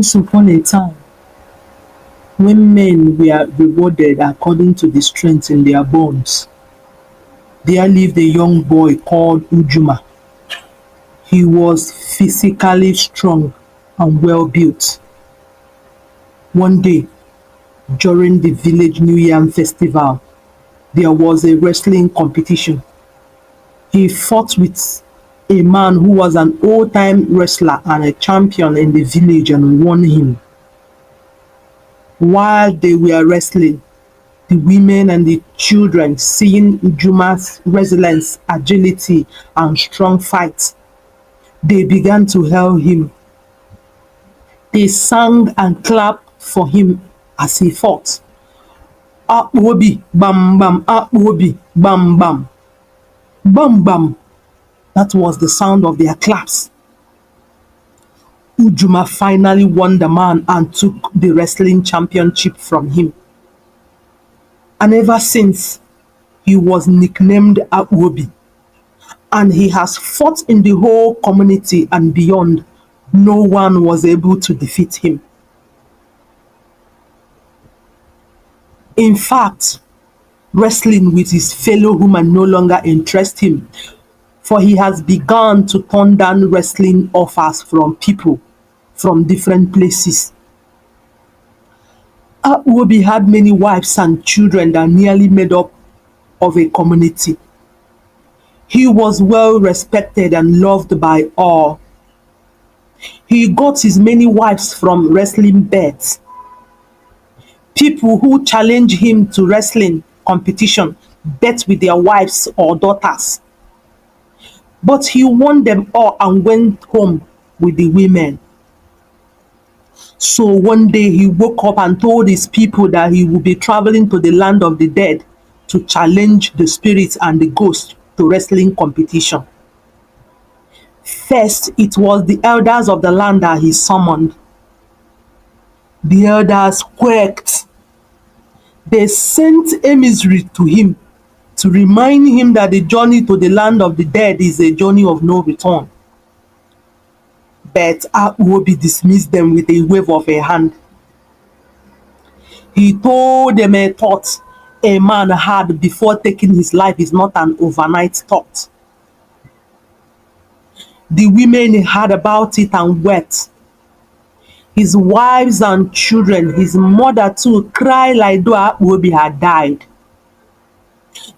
Once upon a time, when men were rewarded according to the strength in their bones, there lived a young boy called Ujuma. He was physically strong and well built. One day, during the village New Yam festival, there was a wrestling competition. He fought with a man who was an old-time wrestler and a champion in the village and won him. While they were wrestling, the women and the children, seeing Ujuma's resilience, agility, and strong fight, they began to hail him. They sang and clapped for him as he fought. Akpuobi, bam bam, Akpuobi, bam bam, bam bam. That was the sound of their claps. Ujuma finally won the man and took the wrestling championship from him. And ever since, he was nicknamed Akpuobi. And he has fought in the whole community and beyond. No one was able to defeat him. In fact, wrestling with his fellow human no longer interests him, for he has begun to turn down wrestling offers from people from different places. Akpuobi had many wives and children that nearly made up of a community. He was well respected and loved by all. He got his many wives from wrestling bets. People who challenged him to wrestling competition bet with their wives or daughters. But he won them all and went home with the women. So one day he woke up and told his people that he would be traveling to the land of the dead to challenge the spirits and the ghosts to wrestling competition. First, it was the elders of the land that he summoned. The elders quaked. They sent emissaries to him to remind him that the journey to the land of the dead is a journey of no return. But Akpuobi dismissed them with a wave of a hand. He told them a thought a man had before taking his life is not an overnight thought. The women heard about it and wept. His wives and children, his mother too, cried like though Akpuobi had died.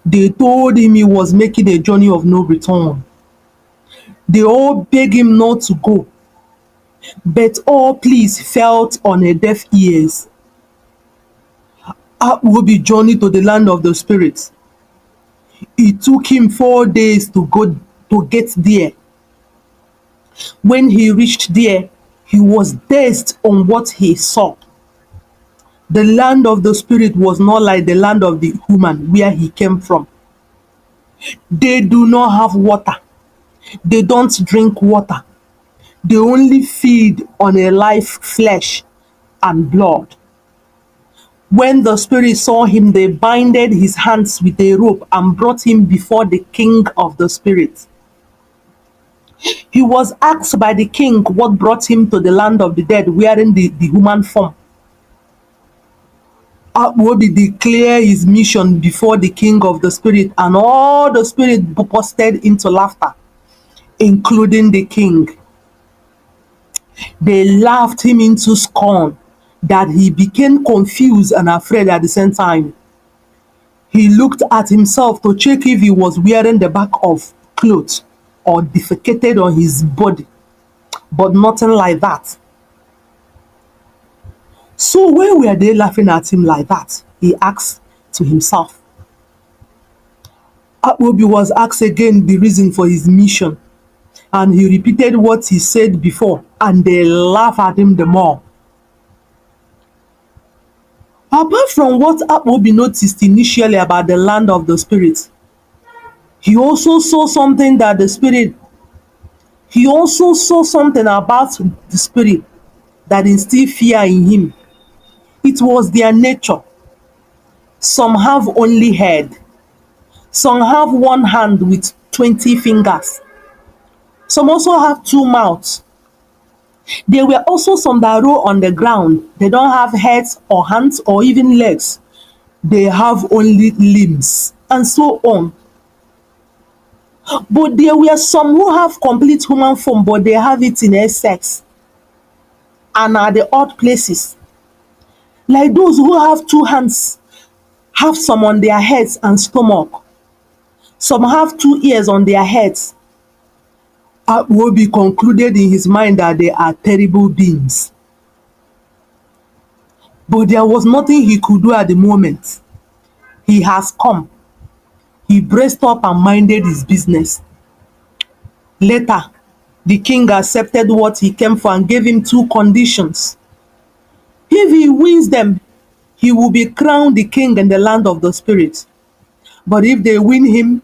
They told him he was making a journey of no return. They all begged him not to go, but all pleas fell on a deaf ears. Akpuobi journeyed to the land of the spirits. It took him 4 days to get there. When he reached there, he was dazed on what he saw. The land of the spirit was not like the land of the human where he came from. They do not have water. They don't drink water. They only feed on a live flesh and blood. When the spirit saw him, they binded his hands with a rope and brought him before the king of the spirits. He was asked by the king what brought him to the land of the dead wearing the human form. Akpuobi declared his mission before the king of the spirit, and all the spirit bursted into laughter, including the king. They laughed him into scorn that he became confused and afraid at the same time. He looked at himself to check if he was wearing the back of clothes or defecated on his body, but nothing like that. So why were they laughing at him like that? He asked to himself. Akpuobi was asked again the reason for his mission, and he repeated what he said before, and they laughed at him the more. Apart from what Akpuobi noticed initially about the land of the spirits, he also saw something about the spirit that instilled fear in him. It was their nature. Some have only head. Some have one hand with 20 fingers. Some also have two mouths. There were also some that roll on the ground. They don't have heads or hands or even legs. They have only limbs and so on. But there were some who have complete human form, but they have it in excess and are the odd places. Like those who have two hands, have some on their heads and stomach. Some have two ears on their heads. Akpuobi concluded in his mind that they are terrible beings. But there was nothing he could do at the moment. He has come. He braced up and minded his business. Later, the king accepted what he came for and gave him two conditions. If he wins them, he will be crowned the king in the land of the spirits. But if they win him,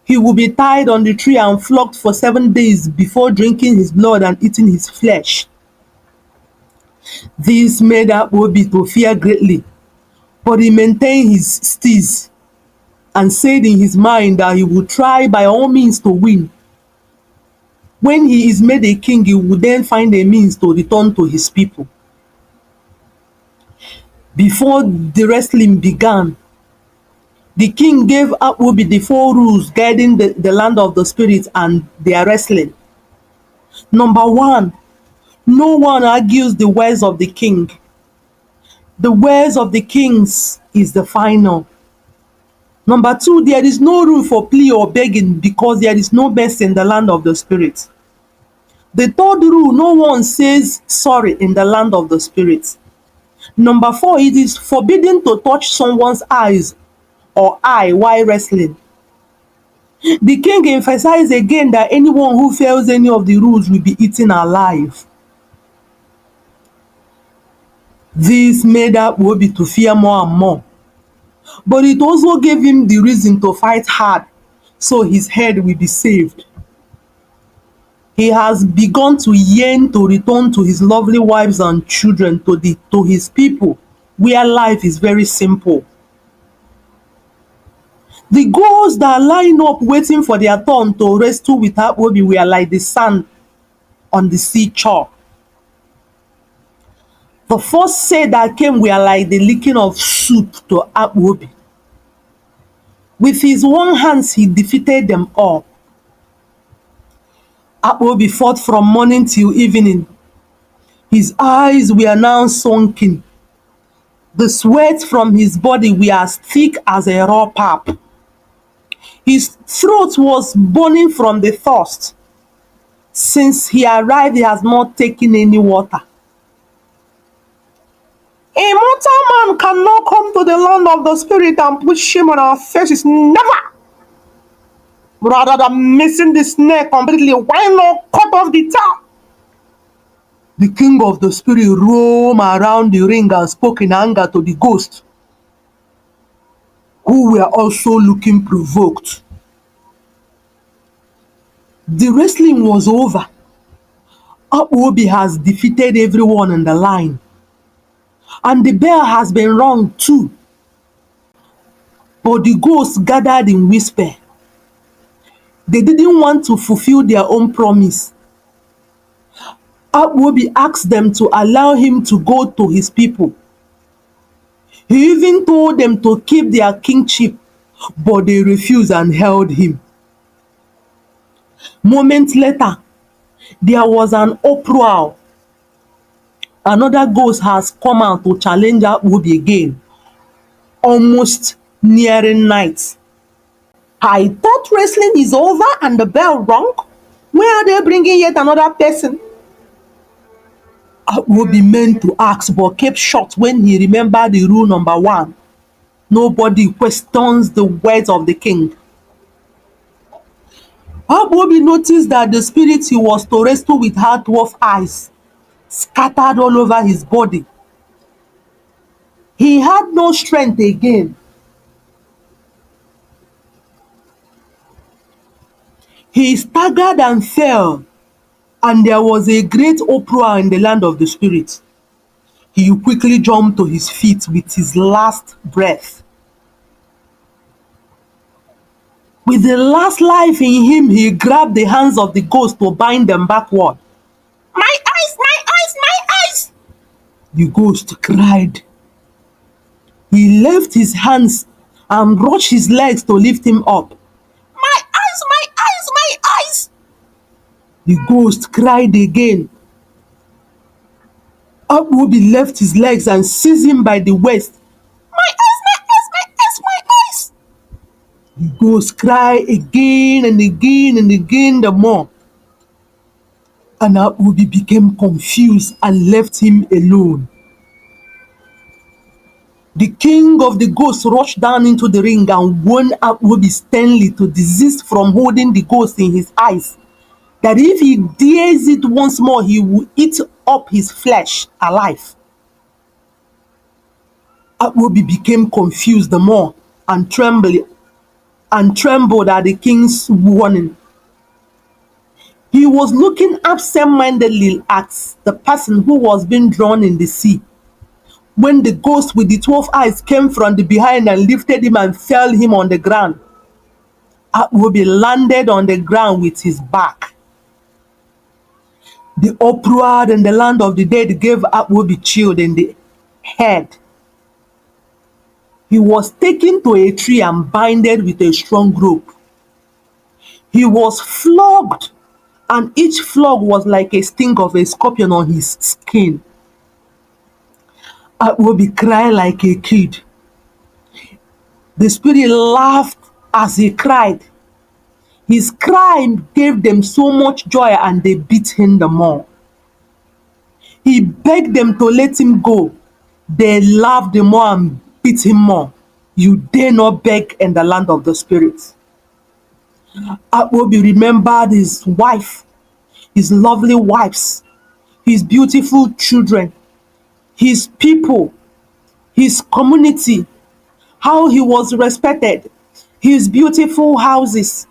he will be tied on the tree and flogged for 7 days before drinking his blood and eating his flesh. This made Akpuobi to fear greatly, but he maintained his steeze and said in his mind that he would try by all means to win. When he is made a king, he will then find a means to return to his people. Before the wrestling began, the king gave Akpuobi the 4 rules guiding the land of the spirits and their wrestling. Number 1, no one argues the words of the king. The words of the kings is the final. Number 2, there is no room for plea or begging because there is no mercy in the land of the spirits. The 3rd rule, no one says sorry in the land of the spirits. Number 4, it is forbidden to touch someone's eyes or eye while wrestling. The king emphasized again that anyone who fails any of the rules will be eaten alive. This made Akpuobi to fear more and more. But it also gave him the reason to fight hard, so his head will be saved. He has begun to yearn to return to his lovely wives and children, to his people, where life is very simple. The ghosts that line up waiting for their turn to wrestle with Akpuobi were like the sand on the seashore. The first say that came were like the licking of soup to Akpuobi. With his one hand, he defeated them all. Akpuobi fought from morning till evening. His eyes were now sunken. The sweat from his body were as thick as a raw pap. His throat was burning from the thirst. Since he arrived, he has not taken any water. A mortal man cannot come to the land of the spirit and put shame on our faces. Never! Rather than missing the snare completely, why not cut off the tail? The king of the spirit roamed around the ring and spoke in anger to the ghosts, who were also looking provoked. The wrestling was over. Akpuobi has defeated everyone in the line. And the bell has been rung too. But the ghosts gathered in whisper. They didn't want to fulfill their own promise. Akpuobi asked them to allow him to go to his people. He even told them to keep their kingship, but they refused and held him. Moments later, there was an uproar. Another ghost has come out to challenge Akpuobi again, almost nearing night. I thought wrestling is over and the bell rung. Where are they bringing yet another person? Akpuobi meant to ask but kept short when he remembered the rule number 1. Nobody questions the words of the king. Akpuobi noticed that the spirit he was to wrestle with had dwarf eyes scattered all over his body. He had no strength again. He staggered and fell, and there was a great uproar in the land of the spirit. He quickly jumped to his feet with his last breath. With the last life in him, he grabbed the hands of the ghost to bind them backward. My eyes, my The ghost cried. He left his hands and brushed his legs to lift him up. My eyes, my eyes, my eyes! The ghost cried again. Akpuobi left his legs and seized him by the waist. My eyes, my eyes, my eyes, my eyes! The ghost cried again and again and again the more. And Akpuobi became confused and left him alone. The king of the ghosts rushed down into the ring and warned Akpuobi sternly to desist from holding the ghost in his eyes, that if he dares it once more, he will eat up his flesh alive. Akpuobi became confused the more and trembled at the king's warning. He was looking absent-mindedly at the person who was being drawn in the sea, when the ghost with the 12 eyes came from the behind and lifted him and fell him on the ground. Akpuobi landed on the ground with his back. The uproar in the land of the dead gave Akpuobi chill in the head. He was taken to a tree and binded with a strong rope. He was flogged, and each flog was like a sting of a scorpion on his skin. Akpuobi cried like a kid. The spirit laughed as he cried. His cry gave them so much joy and they beat him the more. He begged them to let him go. They laughed the more and beat him more. You dare not beg in the land of the spirits. Akpuobi remembered his wife, his lovely wives, his beautiful children, his people, his community, how he was respected, his beautiful houses,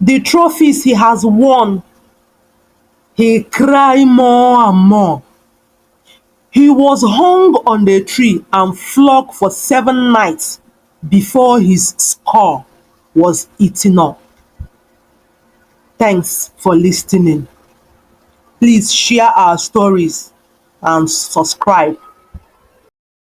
the trophies he has won. He cried more and more. He was hung on the tree and flogged for 7 nights before his skull was eaten up. Thanks for listening. Please share our stories and subscribe.